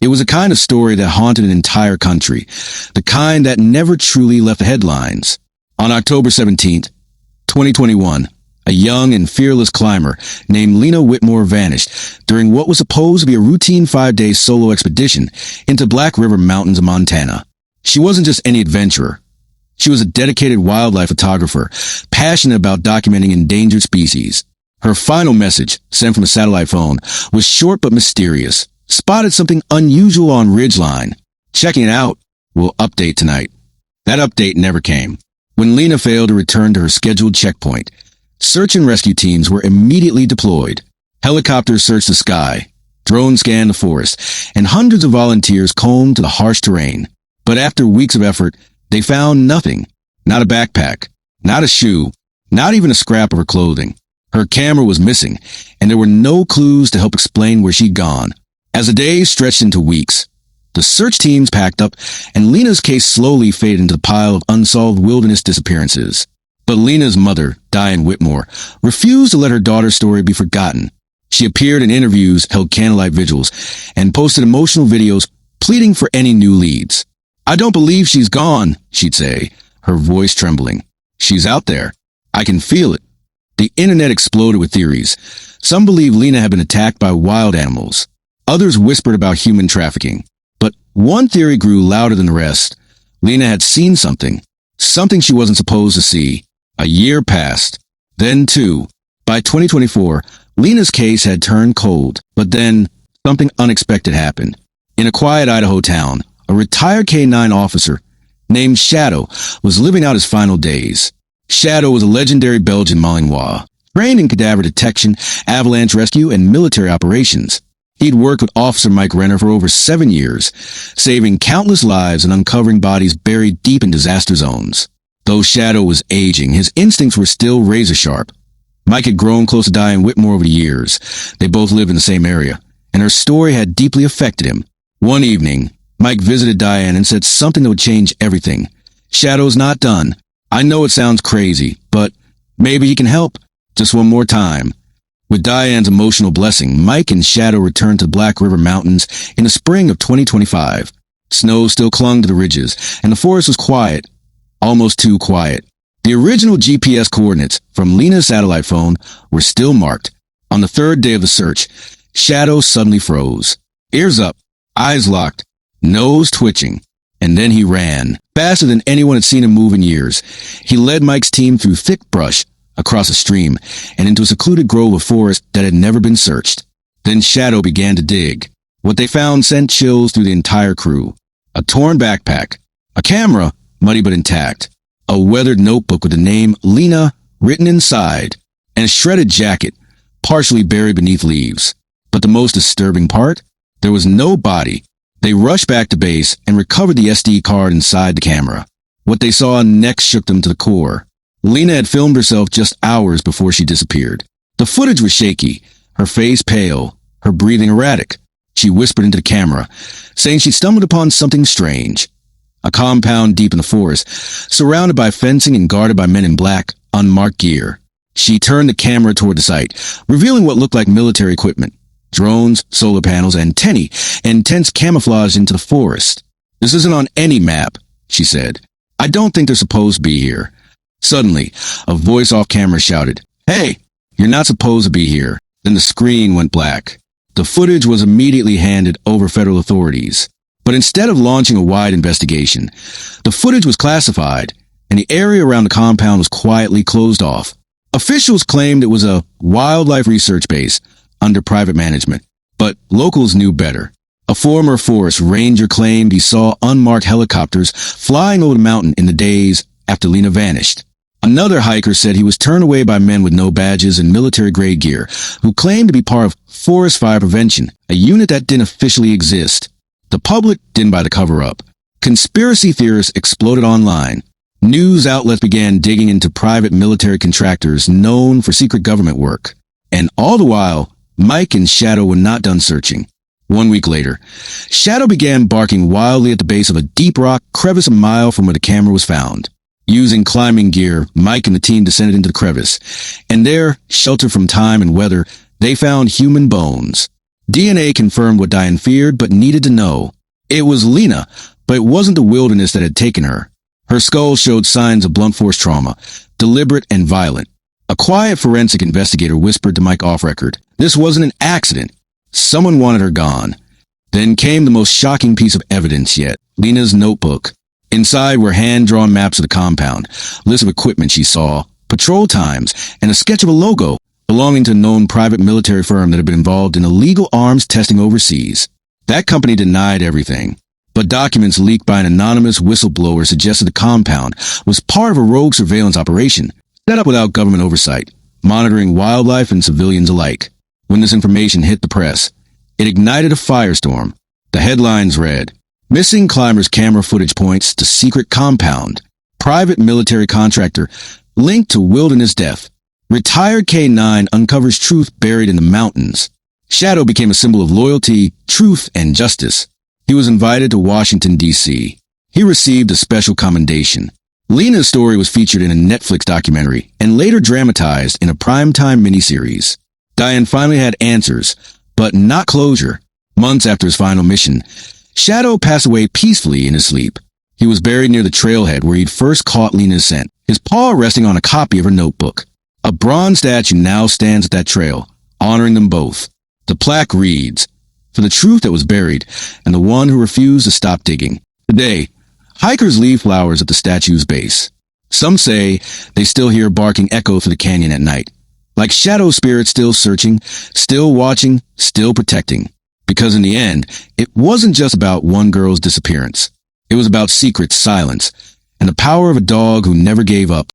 It was a kind of story that haunted an entire country, the kind that never truly left the headlines. On October 17th, 2021, a young and fearless climber named Lena Whitmore vanished during what was supposed to be a routine 5-day solo expedition into Black River Mountains of Montana. She wasn't just any adventurer. She was a dedicated wildlife photographer, passionate about documenting endangered species. Her final message, sent from a satellite phone, was short but mysterious. Spotted something unusual on Ridgeline. Checking it out. We'll update tonight. That update never came. When Lena failed to return to her scheduled checkpoint, search and rescue teams were immediately deployed. Helicopters searched the sky, drones scanned the forest, and hundreds of volunteers combed the harsh terrain. But after weeks of effort, they found nothing. Not a backpack, not a shoe, not even a scrap of her clothing. Her camera was missing, and there were no clues to help explain where she'd gone. As the days stretched into weeks, the search teams packed up, and Lena's case slowly faded into the pile of unsolved wilderness disappearances. But Lena's mother, Diane Whitmore, refused to let her daughter's story be forgotten. She appeared in interviews, held candlelight vigils, and posted emotional videos pleading for any new leads. "I don't believe she's gone," she'd say, her voice trembling. "She's out there. I can feel it." The internet exploded with theories. Some believed Lena had been attacked by wild animals. Others whispered about human trafficking. But one theory grew louder than the rest. Lena had seen something she wasn't supposed to see. A year passed. Then two. By 2024, Lena's case had turned cold. But then, something unexpected happened. In a quiet Idaho town, a retired K-9 officer named Shadow was living out his final days. Shadow was a legendary Belgian Malinois, trained in cadaver detection, avalanche rescue, and military operations. He'd worked with Officer Mike Renner for over 7 years, saving countless lives and uncovering bodies buried deep in disaster zones. Though Shadow was aging, his instincts were still razor sharp. Mike had grown close to Diane Whitmore over the years. They both lived in the same area, and her story had deeply affected him. One evening, Mike visited Diane and said something that would change everything. "Shadow's not done. I know it sounds crazy, but maybe he can help. Just one more time." With Diane's emotional blessing, Mike and Shadow returned to Black River Mountains in the spring of 2025. Snow still clung to the ridges, and the forest was quiet. Almost too quiet. The original GPS coordinates from Lena's satellite phone were still marked. On the third day of the search, Shadow suddenly froze. Ears up, eyes locked, nose twitching. And then he ran, faster than anyone had seen him move in years. He led Mike's team through thick brush, across a stream, and into a secluded grove of forest that had never been searched. Then Shadow began to dig. What they found sent chills through the entire crew. A torn backpack, a camera, muddy but intact, a weathered notebook with the name Lena written inside, and a shredded jacket, partially buried beneath leaves. But the most disturbing part? There was no body. They rushed back to base and recovered the SD card inside the camera. What they saw next shook them to the core. Lena had filmed herself just hours before she disappeared. The footage was shaky, her face pale, her breathing erratic. She whispered into the camera, saying she'd stumbled upon something strange. A compound deep in the forest, surrounded by fencing and guarded by men in black, unmarked gear. She turned the camera toward the site, revealing what looked like military equipment. Drones, solar panels, antennae, and tents camouflaged into the forest. "This isn't on any map," she said. "I don't think they're supposed to be here." Suddenly, a voice off camera shouted, "Hey, you're not supposed to be here." Then the screen went black. The footage was immediately handed over federal authorities. But instead of launching a wide investigation, the footage was classified, and the area around the compound was quietly closed off. Officials claimed it was a wildlife research base under private management, but locals knew better. A former forest ranger claimed he saw unmarked helicopters flying over the mountain in the days after Lena vanished. Another hiker said he was turned away by men with no badges and military-grade gear who claimed to be part of Forest Fire Prevention, a unit that didn't officially exist. The public didn't buy the cover-up. Conspiracy theorists exploded online. News outlets began digging into private military contractors known for secret government work. And all the while, Mike and Shadow were not done searching. 1 week later, Shadow began barking wildly at the base of a deep rock crevice a mile from where the camera was found. Using climbing gear, Mike and the team descended into the crevice, and there, sheltered from time and weather, they found human bones. DNA confirmed what Diane feared but needed to know. It was Lena, but it wasn't the wilderness that had taken her. Her skull showed signs of blunt force trauma, deliberate and violent. A quiet forensic investigator whispered to Mike off record, "This wasn't an accident. Someone wanted her gone." Then came the most shocking piece of evidence yet, Lena's notebook. Inside were hand-drawn maps of the compound, lists of equipment she saw, patrol times, and a sketch of a logo belonging to a known private military firm that had been involved in illegal arms testing overseas. That company denied everything, but documents leaked by an anonymous whistleblower suggested the compound was part of a rogue surveillance operation set up without government oversight, monitoring wildlife and civilians alike. When this information hit the press, it ignited a firestorm. The headlines read, "Missing Climber's camera footage points to secret compound. Private military contractor linked to wilderness death. Retired K9 uncovers truth buried in the mountains." Shadow became a symbol of loyalty, truth, and justice. He was invited to Washington, D.C. He received a special commendation. Lena's story was featured in a Netflix documentary and later dramatized in a primetime miniseries. Diane finally had answers, but not closure. Months after his final mission, Shadow passed away peacefully in his sleep. He was buried near the trailhead where he'd first caught Lena's scent, his paw resting on a copy of her notebook. A bronze statue now stands at that trail, honoring them both. The plaque reads, "For the truth that was buried, and the one who refused to stop digging." Today, hikers leave flowers at the statue's base. Some say they still hear barking echo through the canyon at night, like shadow spirits still searching, still watching, still protecting. Because in the end, it wasn't just about one girl's disappearance. It was about secret silence and the power of a dog who never gave up.